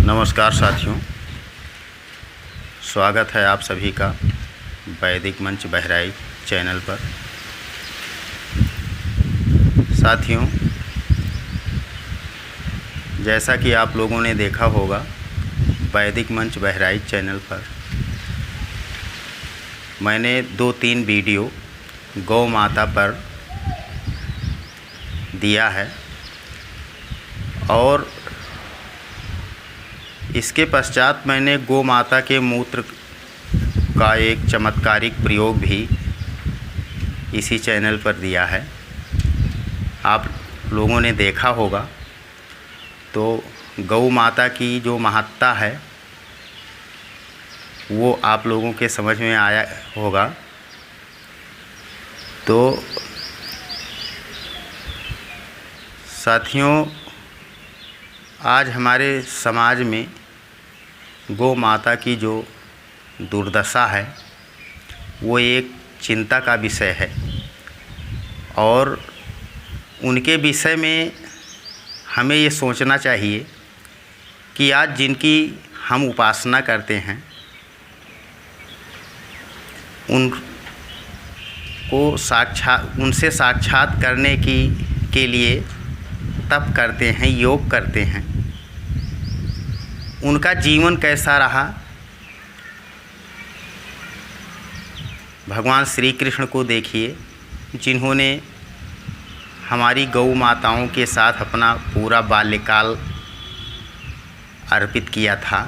नमस्कार साथियों, स्वागत है आप सभी का वैदिक मंच बहराइच चैनल पर। साथियों, जैसा कि आप लोगों ने देखा होगा वैदिक मंच बहराइच चैनल पर मैंने 2-3 वीडियो गौ माता पर दिया है और इसके पश्चात मैंने गौ माता के मूत्र का एक चमत्कारिक प्रयोग भी इसी चैनल पर दिया है। आप लोगों ने देखा होगा। तो गौ माता की जो महत्ता है वो आप लोगों के समझ में आया होगा। तो साथियों, आज हमारे समाज में गौ माता की जो दुर्दशा है वो एक चिंता का विषय है और उनके विषय में हमें ये सोचना चाहिए कि आज जिनकी हम उपासना करते हैं उनसे साक्षात करने के लिए तप करते हैं, योग करते हैं, उनका जीवन कैसा रहा। भगवान श्री कृष्ण को देखिए, जिन्होंने हमारी गौ माताओं के साथ अपना पूरा बाल्यकाल अर्पित किया था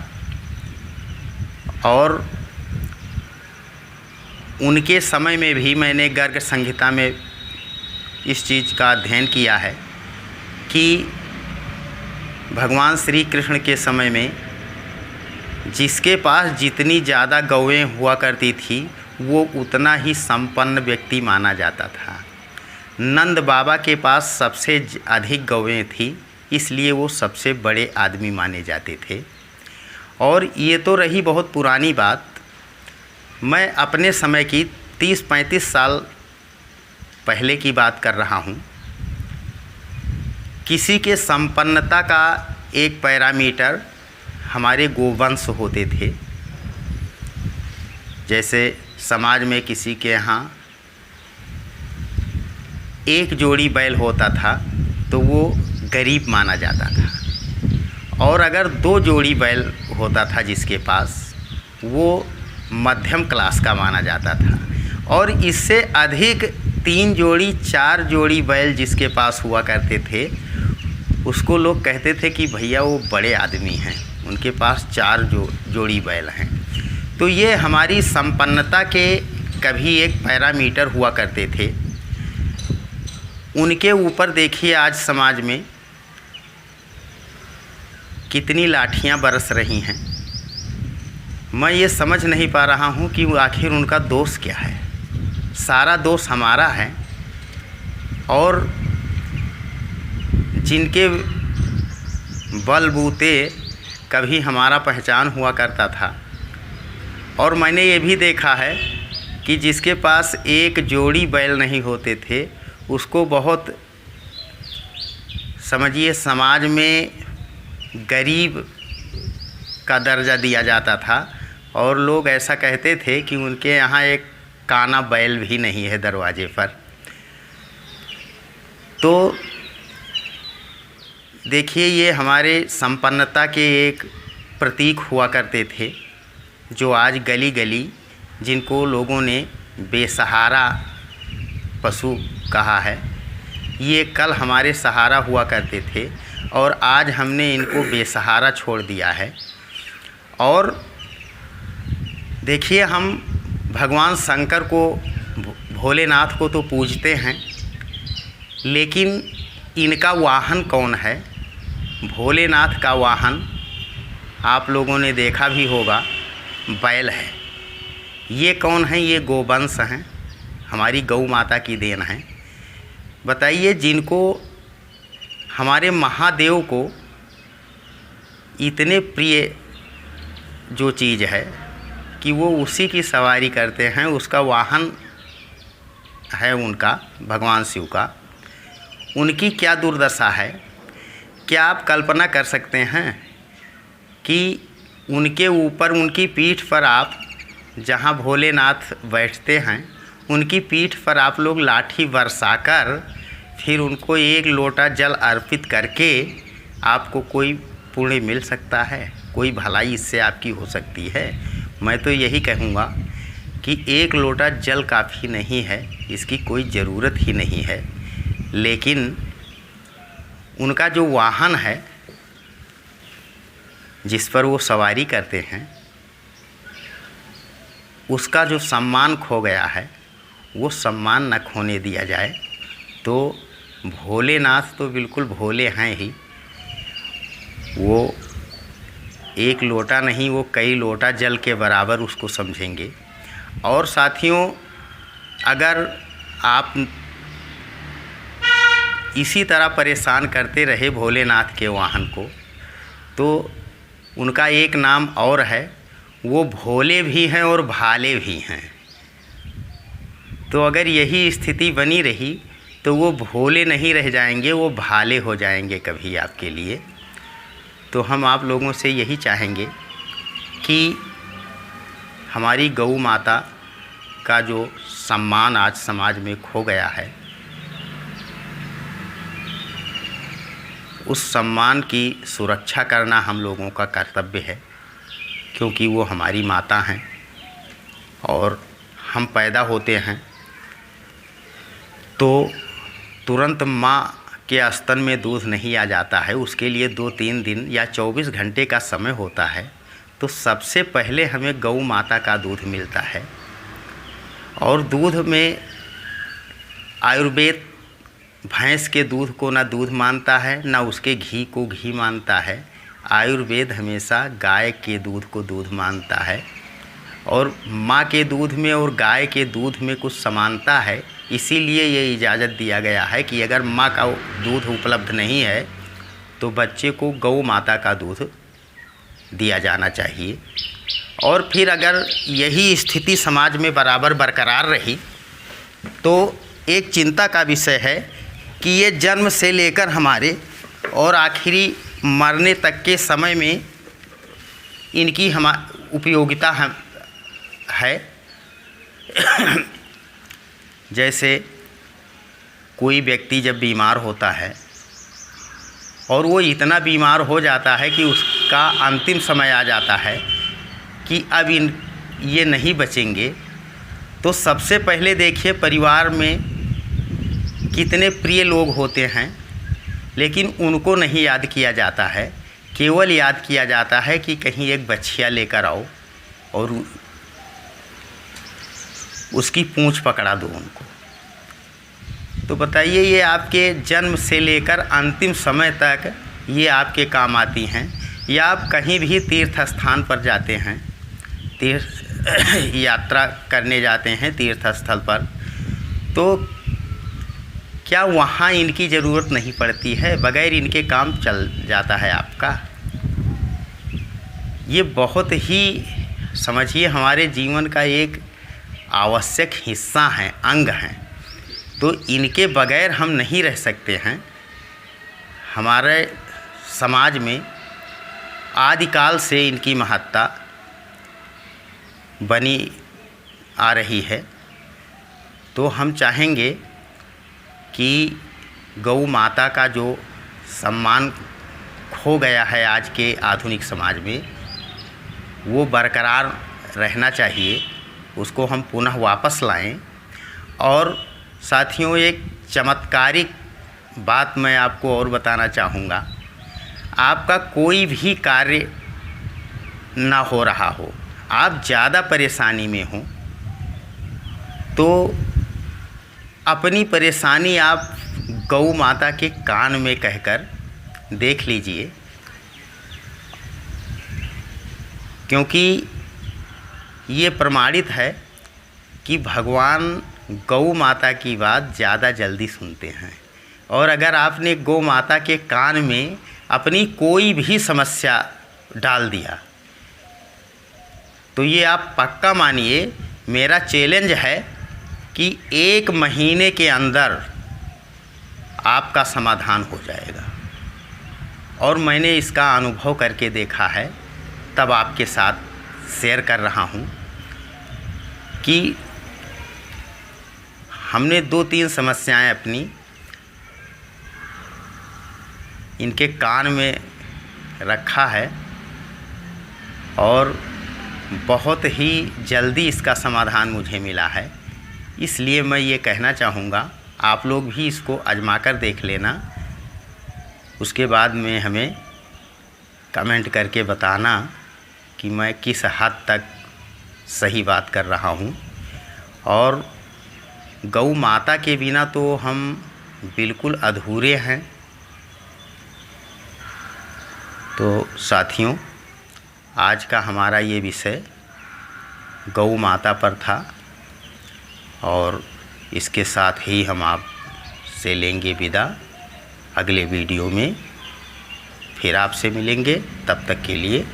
और उनके समय में भी मैंने गर्ग संहिता में इस चीज़ का अध्ययन किया है कि भगवान श्री कृष्ण के समय में जिसके पास जितनी ज़्यादा गौएं हुआ करती थी वो उतना ही संपन्न व्यक्ति माना जाता था। नंद बाबा के पास सबसे अधिक गौएं थी, इसलिए वो सबसे बड़े आदमी माने जाते थे। और ये तो रही बहुत पुरानी बात। मैं अपने समय की 30-35 साल पहले की बात कर रहा हूँ। किसी के संपन्नता का एक पैरामीटर हमारे गोवंश होते थे। जैसे समाज में किसी के यहाँ एक जोड़ी बैल होता था तो वो गरीब माना जाता था, और अगर 2 जोड़ी बैल होता था जिसके पास, वो मध्यम क्लास का माना जाता था। और इससे अधिक 3 जोड़ी 4 जोड़ी बैल जिसके पास हुआ करते थे उसको लोग कहते थे कि भैया वो बड़े आदमी हैं, उनके पास 4 जोड़ी बैल हैं। तो ये हमारी संपन्नता के कभी एक पैरामीटर हुआ करते थे। उनके ऊपर देखिए आज समाज में कितनी लाठियां बरस रही हैं। मैं ये समझ नहीं पा रहा हूँ कि वो आखिर उनका दोष क्या है। सारा दोष हमारा है, और जिनके बलबूते कभी हमारा पहचान हुआ करता था। और मैंने ये भी देखा है कि जिसके पास एक जोड़ी बैल नहीं होते थे उसको बहुत, समझिए, समाज में गरीब का दर्जा दिया जाता था। और लोग ऐसा कहते थे कि उनके यहाँ एक काना बैल भी नहीं है दरवाजे पर। तो देखिए, ये हमारे संपन्नता के एक प्रतीक हुआ करते थे, जो आज गली गली, जिनको लोगों ने बेसहारा पशु कहा है, ये कल हमारे सहारा हुआ करते थे और आज हमने इनको बेसहारा छोड़ दिया है। और देखिए, हम भगवान शंकर को, भोलेनाथ को तो पूजते हैं, लेकिन इनका वाहन कौन है? भोलेनाथ का वाहन आप लोगों ने देखा भी होगा, बैल है। ये कौन है? ये गोवंश हैं, हमारी गौ माता की देन है। बताइए, जिनको, हमारे महादेव को इतने प्रिय जो चीज़ है कि वो उसी की सवारी करते हैं, उसका वाहन है उनका, भगवान शिव का, उनकी क्या दुर्दशा है। क्या आप कल्पना कर सकते हैं कि उनके ऊपर, उनकी पीठ पर आप जहाँ भोलेनाथ बैठते हैं उनकी पीठ पर आप लोग लाठी बरसाकर फिर उनको 1 लोटा जल अर्पित करके आपको कोई पुण्य मिल सकता है, कोई भलाई इससे आपकी हो सकती है। मैं तो यही कहूँगा कि 1 लोटा जल काफ़ी नहीं है, इसकी कोई ज़रूरत ही नहीं है। लेकिन उनका जो वाहन है जिस पर वो सवारी करते हैं उसका जो सम्मान खो गया है वो सम्मान न खोने दिया जाए। तो भोलेनाथ तो बिल्कुल भोले हैं ही, वो 1 लोटा नहीं, वो कई लोटा जल के बराबर उसको समझेंगे। और साथियों, अगर आप इसी तरह परेशान करते रहे भोलेनाथ के वाहन को तो उनका एक नाम और है, वो भोले भी हैं और भाले भी हैं। तो अगर यही स्थिति बनी रही तो वो भोले नहीं रह जाएंगे, वो भाले हो जाएंगे कभी आपके लिए। तो हम आप लोगों से यही चाहेंगे कि हमारी गौ माता का जो सम्मान आज समाज में खो गया है, उस सम्मान की सुरक्षा करना हम लोगों का कर्तव्य है, क्योंकि वो हमारी माता हैं और हम पैदा होते हैं तो तुरंत माँ के स्तन में दूध नहीं आ जाता है, उसके लिए 2-3 दिन या 24 घंटे का समय होता है। तो सबसे पहले हमें गौ माता का दूध मिलता है और दूध में आयुर्वेद भैंस के दूध को ना दूध मानता है ना उसके घी को घी मानता है। आयुर्वेद हमेशा गाय के दूध को दूध मानता है और माँ के दूध में और गाय के दूध में कुछ समानता है। इसीलिए ये इजाज़त दिया गया है कि अगर माँ का दूध उपलब्ध नहीं है तो बच्चे को गौ माता का दूध दिया जाना चाहिए। और फिर अगर यही स्थिति समाज में बराबर बरकरार रही तो एक चिंता का विषय है कि ये जन्म से लेकर हमारे और आखिरी मरने तक के समय में इनकी उपयोगिता है। जैसे कोई व्यक्ति जब बीमार होता है और वो इतना बीमार हो जाता है कि उसका अंतिम समय आ जाता है कि अब ये नहीं बचेंगे, तो सबसे पहले देखिए परिवार में कितने प्रिय लोग होते हैं, लेकिन उनको नहीं याद किया जाता है। केवल याद किया जाता है कि कहीं एक बछिया लेकर आओ और उसकी पूंछ पकड़ा दो उनको। तो बताइए, ये आपके जन्म से लेकर अंतिम समय तक ये आपके काम आती हैं। या आप कहीं भी तीर्थ स्थान पर जाते हैं, तीर्थ यात्रा करने जाते हैं तीर्थ स्थल पर, तो क्या वहाँ इनकी ज़रूरत नहीं पड़ती है? बगैर इनके काम चल जाता है आपका। ये बहुत ही समझिए हमारे जीवन का एक आवश्यक हिस्सा हैं, अंग हैं। तो इनके बगैर हम नहीं रह सकते हैं। हमारे समाज में आदिकाल से इनकी महत्ता बनी आ रही है। तो हम चाहेंगे कि गौ माता का जो सम्मान खो गया है आज के आधुनिक समाज में, वो बरकरार रहना चाहिए, उसको हम पुनः वापस लाएं। और साथियों, एक चमत्कारिक बात मैं आपको और बताना चाहूँगा। आपका कोई भी कार्य ना हो रहा हो, आप ज़्यादा परेशानी में हो, तो अपनी परेशानी आप गौ माता के कान में कहकर देख लीजिए, क्योंकि ये प्रमाणित है कि भगवान गौ माता की बात ज़्यादा जल्दी सुनते हैं। और अगर आपने गौ माता के कान में अपनी कोई भी समस्या डाल दिया तो ये आप पक्का मानिए, मेरा चैलेंज है कि 1 महीने के अंदर आपका समाधान हो जाएगा। और मैंने इसका अनुभव करके देखा है तब आपके साथ शेयर कर रहा हूँ कि हमने 2-3 समस्याएं अपनी इनके कान में रखा है और बहुत ही जल्दी इसका समाधान मुझे मिला है। इसलिए मैं ये कहना चाहूँगा आप लोग भी इसको आजमा कर देख लेना। उसके बाद में हमें कमेंट करके बताना कि मैं किस हद तक सही बात कर रहा हूँ। और गौ माता के बिना तो हम बिल्कुल अधूरे हैं। तो साथियों, आज का हमारा ये विषय गौ माता पर था और इसके साथ ही हम आपसे लेंगे विदा। अगले वीडियो में फिर आपसे मिलेंगे। तब तक के लिए